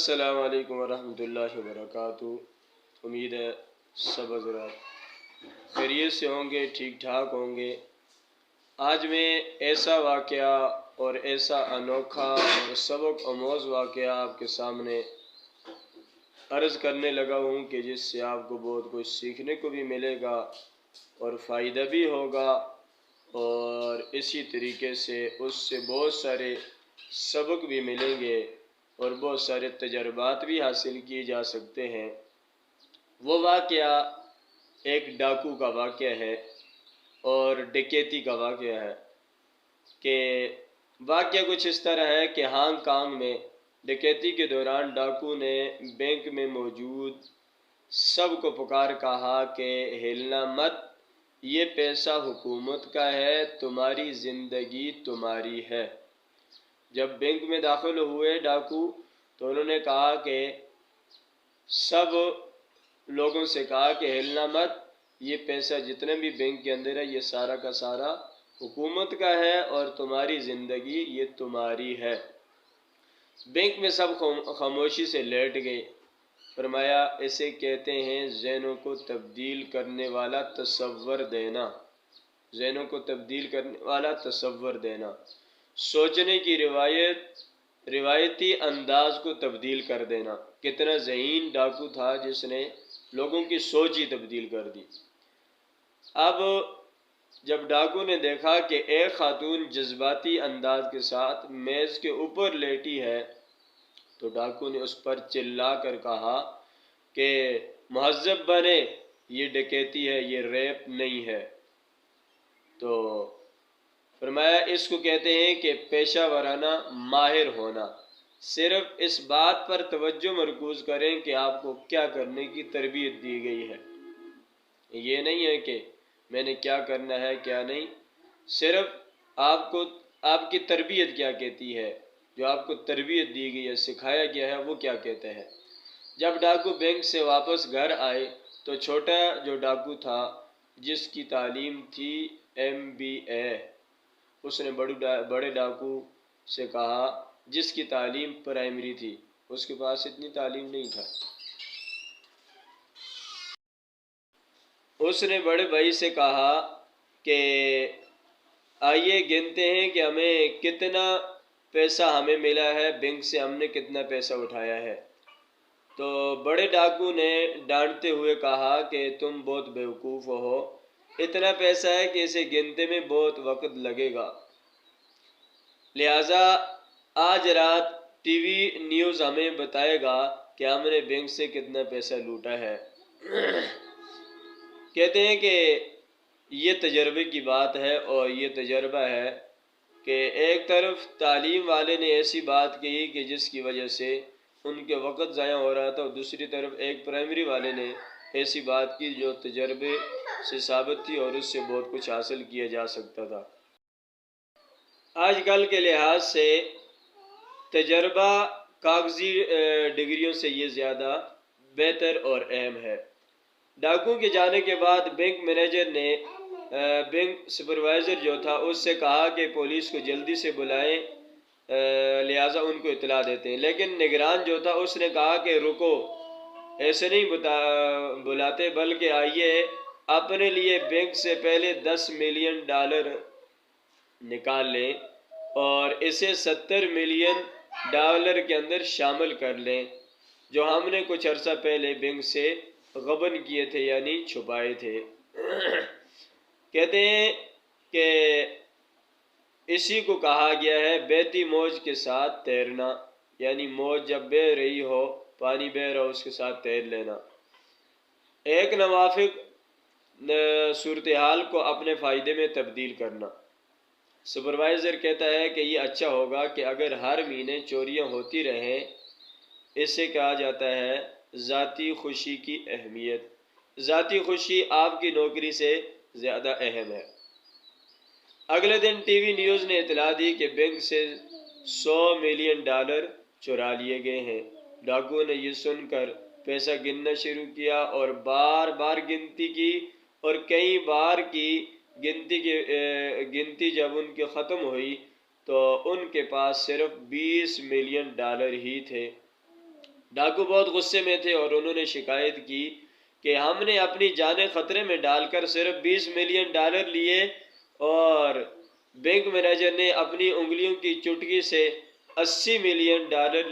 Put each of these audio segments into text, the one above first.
السلام علیکم ورحمۃ اللہ وبرکاتہ۔ امید ہے سب حضرات خیریت سے ہوں گے، ٹھیک ٹھاک ہوں گے۔ آج میں ایسا واقعہ اور ایسا انوکھا اور سبق آموز واقعہ آپ کے سامنے عرض کرنے لگا ہوں کہ جس سے آپ کو بہت کچھ سیکھنے کو بھی ملے گا اور فائدہ بھی ہوگا، اور اسی طریقے سے اس سے بہت سارے سبق بھی ملیں گے اور بہت سارے تجربات بھی حاصل کیے جا سکتے ہیں۔ وہ واقعہ ایک ڈاکو کا واقعہ ہے اور ڈکیتی کا واقعہ ہے کہ واقعہ کچھ اس طرح ہے کہ ہانگ کانگ میں ڈکیتی کے دوران ڈاکو نے بینک میں موجود سب کو پکار کہا کہ ہلنا مت، یہ پیسہ حکومت کا ہے، تمہاری زندگی تمہاری ہے۔ جب بینک میں داخل ہوئے ڈاکو تو انہوں نے کہا کہ سب لوگوں سے کہا کہ ہلنا مت، یہ پیسہ جتنے بھی بینک کے اندر ہے یہ سارا کا سارا حکومت کا ہے اور تمہاری زندگی یہ تمہاری ہے۔ بینک میں سب خاموشی سے لیٹ گئے۔ فرمایا اسے کہتے ہیں ذہنوں کو تبدیل کرنے والا تصور دینا، ذہنوں کو تبدیل کرنے والا تصور دینا، سوچنے کی روایتی انداز کو تبدیل کر دینا۔ کتنا ذہین ڈاکو تھا جس نے لوگوں کی سوچ ہی تبدیل کر دی۔ اب جب ڈاکو نے دیکھا کہ ایک خاتون جذباتی انداز کے ساتھ میز کے اوپر لیٹی ہے تو ڈاکو نے اس پر چلا کر کہا کہ مہذب بنے، یہ ڈکیتی ہے، یہ ریپ نہیں ہے۔ تو فرمایا اس کو کہتے ہیں کہ پیشہ ورانہ ماہر ہونا۔ صرف اس بات پر توجہ مرکوز کریں کہ آپ کو کیا کرنے کی تربیت دی گئی ہے۔ یہ نہیں ہے کہ میں نے کیا کرنا ہے کیا نہیں، صرف آپ کی تربیت کیا کہتی ہے، جو آپ کو تربیت دی گئی ہے، سکھایا گیا ہے، وہ کیا کہتے ہیں۔ جب ڈاکو بینک سے واپس گھر آئے تو چھوٹا جو ڈاکو تھا جس کی تعلیم تھی MBA، اس نے بڑے ڈاکو سے کہا جس کی تعلیم پرائمری تھی، اس کے پاس اتنی تعلیم نہیں تھا، اس نے بڑے بھائی سے کہا کہ آئیے گنتے ہیں کہ ہمیں کتنا پیسہ ہمیں ملا ہے، بینک سے ہم نے کتنا پیسہ اٹھایا ہے۔ تو بڑے ڈاکو نے ڈانٹتے ہوئے کہا کہ تم بہت بیوقوف ہو، اتنا پیسہ ہے کہ اسے گنتے میں بہت وقت لگے گا، لہٰذا آج رات ٹی وی نیوز ہمیں بتائے گا کہ ہم نے بینک سے کتنا پیسہ لوٹا ہے۔ کہتے ہیں کہ یہ تجربے کی بات ہے اور یہ تجربہ ہے کہ ایک طرف تعلیم والے نے ایسی بات کہی کہ جس کی وجہ سے ان کے وقت ضائع ہو رہا تھا، اور دوسری طرف ایک پرائمری والے نے ایسی بات کی جو تجربے سے ثابت تھی اور اس سے بہت کچھ حاصل کیا جا سکتا تھا۔ آج کل کے لحاظ سے تجربہ کاغذی ڈگریوں سے یہ زیادہ بہتر اور اہم ہے۔ ڈاکو کے جانے کے بعد بینک مینیجر نے بینک سپروائزر جو تھا اس سے کہا کہ پولیس کو جلدی سے بلائیں، لہٰذا ان کو اطلاع دیتے ہیں، لیکن نگران جو تھا اس نے کہا کہ رکو، ایسے نہیں بلاتے، بلکہ آئیے اپنے لیے بینک سے پہلے $10 ملین نکال لیں اور اسے $70 ملین کے اندر شامل کر لیں جو ہم نے کچھ عرصہ پہلے بینک سے غبن کیے تھے، یعنی چھپائے تھے۔ کہتے ہیں کہ اسی کو کہا گیا ہے بہتی موج کے ساتھ تیرنا، یعنی موج جب بہہ رہی ہو، پانی بہہ رہا ہو، اس کے ساتھ تیر لینا، ایک نوافق صورتحال کو اپنے فائدے میں تبدیل کرنا۔ سپروائزر کہتا ہے کہ یہ اچھا ہوگا کہ اگر ہر مہینے چوریاں ہوتی رہیں، اسے کہا جاتا ہے ذاتی خوشی کی اہمیت، ذاتی خوشی آپ کی نوکری سے زیادہ اہم ہے۔ اگلے دن ٹی وی نیوز نے اطلاع دی کہ بینک سے $100 ملین چرا لیے گئے ہیں۔ ڈاکو نے یہ سن کر پیسہ گننا شروع کیا اور بار بار گنتی کی، اور کئی بار کی گنتی جب ان کی ختم ہوئی تو ان کے پاس صرف $20 ملین ہی تھے۔ ڈاکو بہت غصے میں تھے اور انہوں نے شکایت کی کہ ہم نے اپنی جانیں خطرے میں ڈال کر صرف $20 ملین لیے اور بینک مینیجر نے اپنی انگلیوں کی چٹکی سے $80 ملین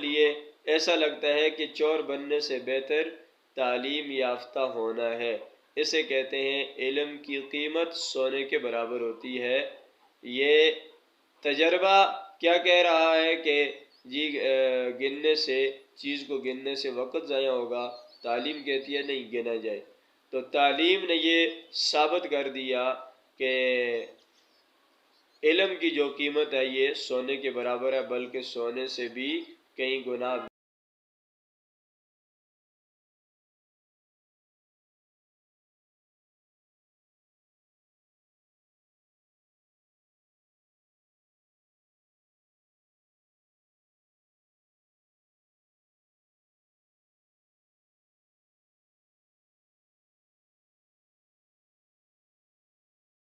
لیے۔ ایسا لگتا ہے کہ چور بننے سے بہتر تعلیم یافتہ ہونا ہے۔ اسے کہتے ہیں علم کی قیمت سونے کے برابر ہوتی ہے۔ یہ تجربہ کیا کہہ رہا ہے کہ گننے سے چیز کو گننے سے وقت ضائع ہوگا، تعلیم کہتی ہے نہیں گنا جائے۔ تو تعلیم نے یہ ثابت کر دیا کہ علم کی جو قیمت ہے یہ سونے کے برابر ہے، بلکہ سونے سے بھی کئی گنا